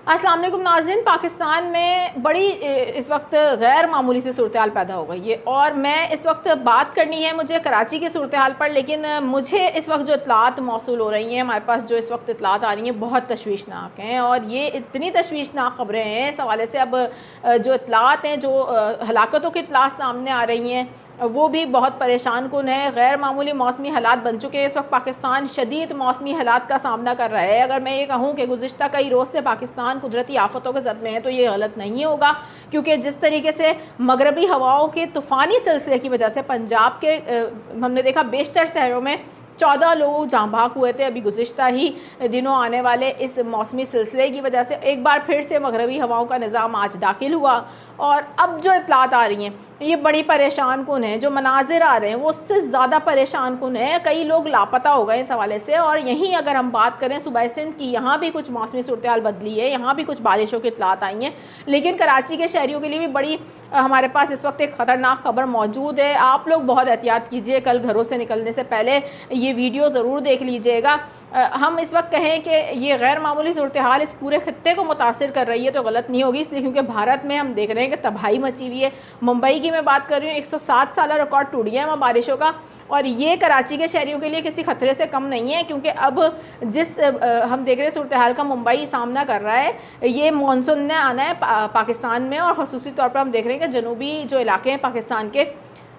अस्सलाम वालेकुम नाज़रीन। पाकिस्तान में बड़ी इस वक्त गैर मामूली सी सूरत हाल पैदा हो गई है और मैं इस वक्त बात करनी है मुझे कराची की सूरत हाल पर, लेकिन मुझे इस वक्त जो इतलात मौसूल हो रही हैं, हमारे पास जो इस वक्त इतलात आ रही हैं बहुत तशवीशनाक हैं और ये इतनी तशवीशनाक ख़बरें हैं। इस हवाले से अब जो इतलात हैं, जो हलाकतों की इतलात सामने आ रही हैं वो भी बहुत परेशान कुन है। गैर मामूली मौसमी हालात बन चुके हैं। इस वक्त पाकिस्तान शदीद मौसमी हालात का सामना कर रहा है। अगर मैं ये कहूँ कि गुज़िश्ता कई रोज़ से पाकिस्तान कुदरती आफतों के ज़द में है तो ये गलत नहीं होगा, क्योंकि जिस तरीके से मगरबी हवाओं के तूफ़ानी सिलसिले की वजह से पंजाब के हमने देखा बेशतर शहरों में 14 लोग जहाँ भाग हुए थे। अभी गुज़िश्ता ही दिनों आने वाले इस मौसमी सिलसिले की वजह से एक बार फिर से मगरबी हवाओं का निज़ाम आज दाखिल हुआ और अब जो इतलात आ रही हैं ये बड़ी परेशान कुन है। जो मनाजिर आ रहे हैं वो उससे ज़्यादा परेशान कुन है। कई लोग लापता हो गए इस हवाले से। और यहीं अगर हम बात करें सूबा सिंध की, यहाँ भी कुछ मौसमी सूरत हाल बदली है, यहाँ भी कुछ बारिशों की इतलात आई हैं, लेकिन कराची के शहरियों के लिए भी बड़ी हमारे पास इस वक्त एक ख़तरनाक खबर मौजूद है। आप लोग बहुत एहतियात कीजिए, कल घरों से निकलने से पहले ये वीडियो ज़रूर देख लीजिएगा। हम इस वक्त कहें कि ये गैर मामूली सूरत हाल इस पूरे खत्ते को मुतासिर कर रही है तो गलत नहीं होगी, इसलिए क्योंकि भारत में हम देख रहे हैं कि तबाही मची हुई है। मुंबई की मैं बात कर रही हूँ, 107 साल रिकॉर्ड टूट गया है वहाँ बारिशों का, और ये कराची के शहरियों के लिए किसी खतरे से कम नहीं है, क्योंकि अब जिस हम देख रहे हैं सूरत हाल का मुंबई सामना कर रहा है, ये मानसून ने आना है पाकिस्तान में, और ख़ुसूसी तौर पर हम देख रहे हैं कि जनूबी जो इलाके हैं पाकिस्तान के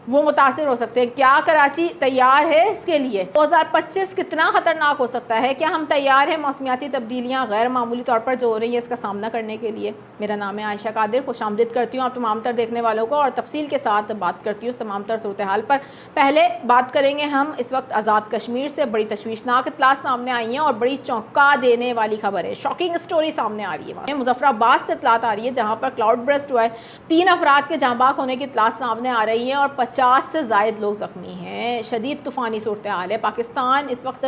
वो मुतासिर हो सकते हैं। क्या कराची तैयार है इसके लिए? 2025 कितना ख़तरनाक हो सकता है? क्या हम तैयार हैं मौसमियाती तब्दीलियाँ गैर मामूली तौर पर जो हो रही हैं इसका सामना करने के लिए? मेरा नाम है आयशा कादिर, खुशामदीद करती हूँ आप तमाम तर देखने वालों को और तफसील के साथ बात करती हूँ उस तमाम तर सूरत हाल पर। पहले बात करेंगे हम इस वक्त आज़ाद कश्मीर से। बड़ी तशवीशनाक इतलात सामने आई हैं और बड़ी चौंका देने वाली खबर है, शॉकिंग स्टोरी सामने आ रही है। मुजफ्फराबाद से इतलात आ रही है जहाँ पर क्लाउड बर्स्ट हुआ है, 3 अफराद के जहाँ बाग होने की इतलात सामने आ रही है और 50 से ज़ायद लोग ज़ख्मी हैं। शदीद तूफ़ानी सूरत हाल है। पाकिस्तान इस वक्त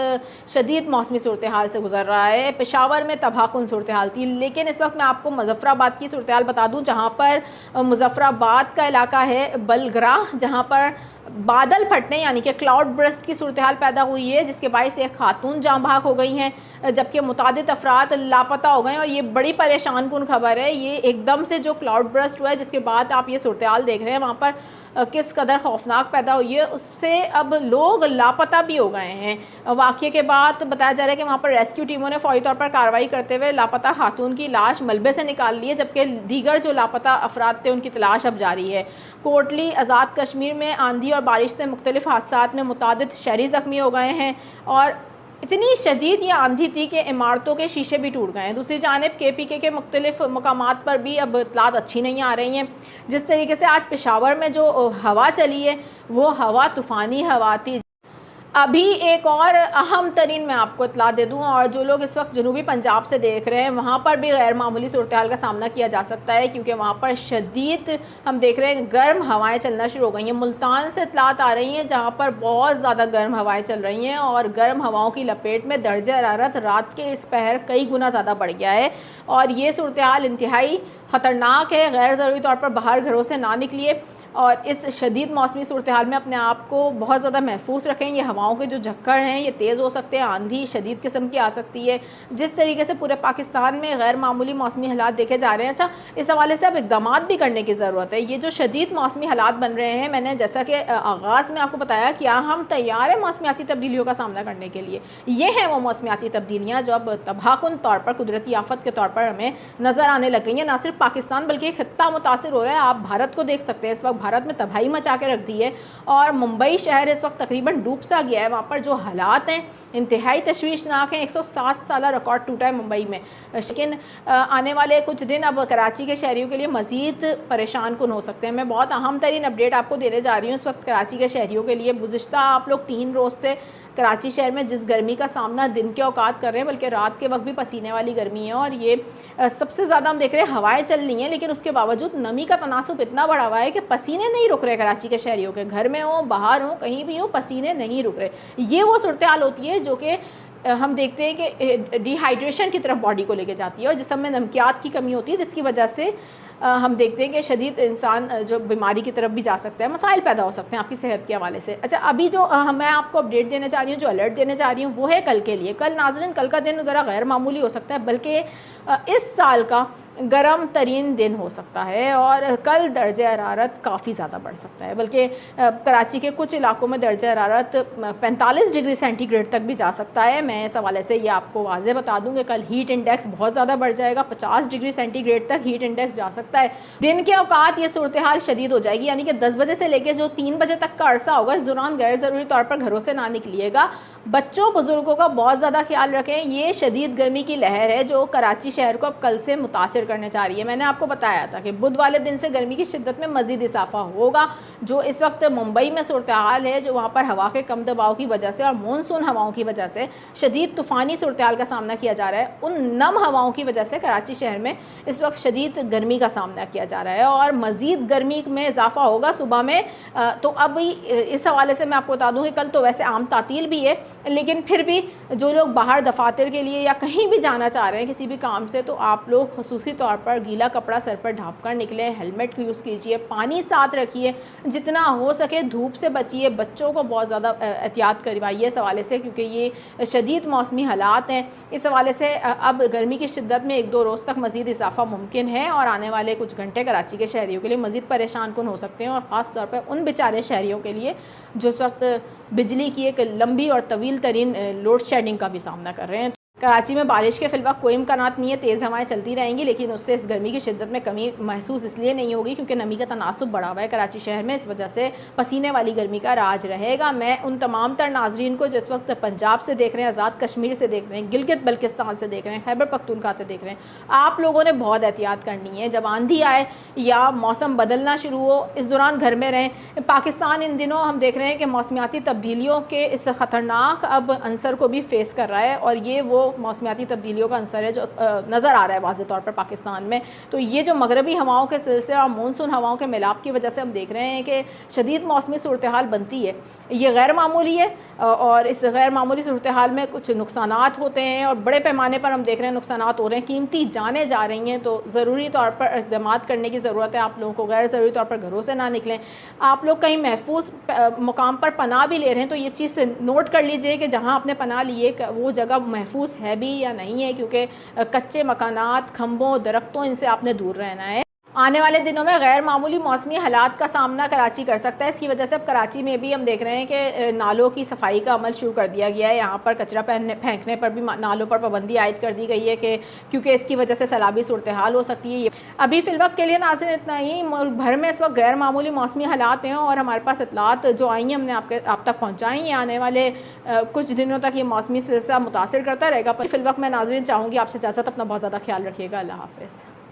शदीद मौसमी सूरत हाल से गुजर रहा है। पेशावर में तबाहकुन सूरत हाल थी, लेकिन इस वक्त मैं आपको मुजफ्फराबाद की सूरत हाल बता दूँ, जहाँ पर मुजफ्फराबाद का इलाका है बलग्राह, जहाँ पर बादल फटने यानी कि क्लाउड बर्स्ट की सूरत हाल पैदा हुई है, जिसके बायस एक खातून जाँ भाग हो गई हैं, जबकि मुतादिद अफराद लापता हो गए हैं। और ये बड़ी परेशान कुन खबर है। ये एकदम से जो क्लाउड बर्स्ट हुआ है जिसके बाद आप ये सूरत हाल देख रहे हैं वहाँ पर किस कदर खौफनाक पैदा हुई है, उससे अब लोग लापता भी हो गए हैं। वाक़ये के बाद बताया जा रहा है कि वहाँ पर रेस्क्यू टीमों ने फ़ौरी तौर पर कार्रवाई करते हुए लापता खातून की लाश मलबे से निकाल ली है, जबकि दीगर जो लापता अफराद थे उनकी तलाश अब जारी है। कोटली आज़ाद कश्मीर में आंधी और बारिश से मुख्तलिफ हादसात में मुतादिद शहरी ज़ख्मी हो गए हैं और इतनी शदीद ये आंधी थी कि इमारतों के शीशे भी टूट गए हैं। दूसरी जानिब KPK के मुख्तलिफ मकामात पर भी अब इतलात अच्छी नहीं आ रही हैं। जिस तरीके से आज पेशावर में जो हवा चली है वो हवा तूफ़ानी हवा थी। अभी एक और अहम तरीन मैं आपको इतला दे दूँ, और जो लोग इस वक्त जनूबी पंजाब से देख रहे हैं वहाँ पर भी गैर मामूली सूरत हाल का सामना किया जा सकता है, क्योंकि वहाँ पर शदीद हम देख रहे हैं गर्म हवाएं चलना शुरू हो गई हैं। मुल्तान से इतलात आ रही हैं जहाँ पर बहुत ज़्यादा गर्म हवाएं चल रही हैं और गर्म हवाओं की लपेट में दर्जा हरारत रात के इस पहर कई गुना ज़्यादा बढ़ गया है और ये सूरत हाल इंतहाई ख़तरनाक है। गैर ज़रूरी तौर पर बाहर घरों से ना निकलिए और इस शदीद मौसमी सूरत हाल में अपने आप को बहुत ज़्यादा महफूज रखें। ये हवाओं के जो झक्कड़ हैं ये तेज़ हो सकते हैं, आंधी शदीद किस्म की आ सकती है। जिस तरीके से पूरे पाकिस्तान में गैर मामूली मौसमी हालात देखे जा रहे हैं, अच्छा इस हवाले से अब इक़दाम भी करने की ज़रूरत है। ये जो शदीद मौसमी हालात बन रहे हैं, मैंने जैसा कि आगाज़ में आपको बताया क्या हम तैयार हैं मौसमियाती तब्दीलियों का सामना करने के लिए। ये हैं वो मौसमियाती तब्दीलियाँ जो अब तबाहकुन तौर पर कुदरती आफत के तौर पर हमें नज़र आने लग गई हैं। ना सिर्फ पाकिस्तान बल्कि खित्ता मुतासिर हो रहा है। आप भारत को देख सकते हैं, इस वक्त भारत में तबाही मचा के रख दी है और मुंबई शहर इस वक्त तकरीबन डूब सा गया है। वहाँ पर जो हालात हैं इंतहाई तशवीशनाक हैं। 107 साल रिकॉर्ड टूटा है मुंबई में, लेकिन आने वाले कुछ दिन अब कराची के शहरियों के लिए मज़ीद परेशान कुन हो सकते हैं। मैं बहुत अहम तरीन अपडेट आपको देने जा रही हूँ इस वक्त कराची के शहरियों के लिए। गुज़िश्ता आप लोग 3 रोज़ से कराची शहर में जिस गर्मी का सामना दिन के औकात कर रहे हैं, बल्कि रात के वक्त भी पसीने वाली गर्मी है और ये सबसे ज़्यादा हम देख रहे हैं हवाएं चल रही हैं, लेकिन उसके बावजूद नमी का तनासुब इतना बढ़ा हुआ है कि पसीने नहीं रुक रहे कराची के शहरियों के। घर में हो बाहर हो कहीं भी हो पसीने नहीं रुक रहे। ये वो सूरत हाल होती है जो कि हम देखते हैं कि डिहाइड्रेशन की तरफ बॉडी को लेके जाती है और जिसम में नमकियात की कमी होती है, जिसकी वजह से हम देखते हैं कि शदीद इंसान जो बीमारी की तरफ भी जा सकता है, मसाइल पैदा हो सकते हैं आपकी सेहत के हवाले से। अच्छा, अभी जो मैं आपको अपडेट देने जा रही हूँ, जो अलर्ट देने जा रही हूँ, वो है कल के लिए। कल नाज़रीन, कल का दिन ज़रा गैर मामूली हो सकता है, बल्कि इस साल का गर्म तरीन दिन हो सकता है और कल दर्जा हरारत काफ़ी ज़्यादा बढ़ सकता है, बल्कि कराची के कुछ इलाकों में दर्जा हरारत 45 डिग्री सेंटीग्रेड तक भी जा सकता है। मैं इस हवाले से ये आपको वाज़े बता दूँ कि कल हीट इंडेक्स बहुत ज़्यादा बढ़ जाएगा, 50 डिग्री सेंटीग्रेड तक हीट इंडेक्स जा सकता है। दिन के औकात ये सूरत हाल शदीद हो जाएगी, यानी कि 10 बजे से लेकर जो 3 बजे तक का अरसा होगा, इस दौरान गैर ज़रूरी तौर पर घरों से ना निकलिएगा। बच्चों बुज़ुर्गों का बहुत ज़्यादा ख्याल रखें। ये शदीद गर्मी की लहर है जो कराची शहर को अब कल से मुतासिर करने जा रही है। मैंने आपको बताया था कि बुध वाले दिन से गर्मी की शिद्दत में मज़ीद इजाफा होगा। जो इस वक्त मुंबई में सूरत हाल है, जो वहाँ पर हवा के कम दबाव की वजह से और मानसून हवाओं की वजह से शदीद तूफ़ानी सूरत हाल का सामना किया जा रहा है, उन नम हवाओं की वजह से कराची शहर में इस वक्त शदीद गर्मी का सामना किया जा रहा है और मज़ीद गर्मी में इजाफा होगा सुबह में। तो अब इस हवाले से मैं आपको बता दूँ कि कल तो वैसे आम तातील भी है, लेकिन फिर भी जो लोग बाहर दफातर के लिए या कहीं भी जाना चाह रहे हैं किसी भी काम से, तो आप लोग खुसूसी तौर पर गीला कपड़ा सर पर ढाँप कर निकलें, हेलमेट यूज़ कीजिए, पानी साथ रखिए, जितना हो सके धूप से बचिए, बच्चों को बहुत ज़्यादा एहतियात करवाइए इस हवाले से, क्योंकि ये शदीद मौसमी हालात हैं। इस हवाले से अब गर्मी की शिद्दत में 1-2 रोज़ तक मज़ीद इजाफा मुमकिन है और आने वाले कुछ घंटे कराची के शहरियों के लिए मज़ीद परेशान कुन हो सकते हैं, और ख़ास तौर पर उन बेचारे शहरियों के लिए जो इस वक्त बिजली की एक लंबी और तवील तरीन लोड शेडिंग का भी सामना कर रहे हैं। कराची में बारिश के फिलवक्त कोई इम्कानात नहीं है, तेज़ हवाएं चलती रहेंगी, लेकिन उससे इस गर्मी की शिद्दत में कमी महसूस इसलिए नहीं होगी क्योंकि नमी का तनासुब बढ़ा हुआ है कराची शहर में, इस वजह से पसीने वाली गर्मी का राज रहेगा। मैं उन तमाम तर नाजरीन को जिस वक्त पंजाब से देख रहे हैं, आज़ाद कश्मीर से देख रहे हैं, गिलगित बल्किस्तान से देख रहे हैं, खैबर पख्तूनख्वा से देख रहे हैं, आप लोगों ने बहुत एहतियात करनी है। जब आंधी आए या मौसम बदलना शुरू हो, इस दौरान घर में रहें। पाकिस्तान इन दिनों हम देख रहे हैं कि मौसमियाती तब्दीलियों के इस ख़तरनाक अब अंसर को भी फेस कर रहा है और ये वो मौसमियाती तब्दीलियों का अंसर है जो नज़र आ रहा है वाज़े तौर पर पाकिस्तान में। तो ये जो मगरबी हवाओं के सिलसिले और मानसून हवाओं के मिलाप की वजह से हम देख रहे हैं कि शदीद मौसमी सूरत हाल बनती है, ये गैर मामूली है और इस गैर मामूली सूरत हाल में कुछ नुकसानात होते हैं और बड़े पैमाने पर हम देख रहे हैं नुकसानात हो रहे हैं, कीमती जाने जा रही हैं। तो ज़रूरी तौर पर इक़दाम करने की ज़रूरत है। आप लोगों को गैर ज़रूरी तौर पर घरों से ना निकलें। आप लोग कहीं महफूज मुकाम पर पनाह भी ले रहे हैं तो ये चीज़ नोट कर लीजिए कि जहाँ आपने पनाह लिए वो जगह महफूज है भी या नहीं है, क्योंकि कच्चे मकानात, खंभों, दरख्तों, इनसे आपने दूर रहना है। आने वाले दिनों में गैर मामूली मौसमी हालात का सामना कराची कर सकता है। इसकी वजह से अब कराची में भी हम देख रहे हैं कि नालों की सफाई का अमल शुरू कर दिया गया है। यहाँ पर कचरा फेंकने पर भी नालों पर पाबंदी आयद कर दी गई है कि क्योंकि इसकी वजह से सैलाबी सूरत हाल हो सकती है। अभी फ़िलवक्त के लिए नाज़रीन इतना ही। मुल्क भर में इस वक्त गैर मामूली मौसमी हालात हैं और हमारे पास इतलात जो आई हैं हमने आप तक पहुँचाई हैं। आने वाले कुछ दिनों तक ये मौसमी सिलसिला मुतासिर करता रहेगा। पर फ़िलवक्त मैं नाज़रीन चाहूँगी आपसे इजाज़त, अपना बहुत ज़्यादा ख्याल रखिएगा। अल्लाह हाफ़िज़।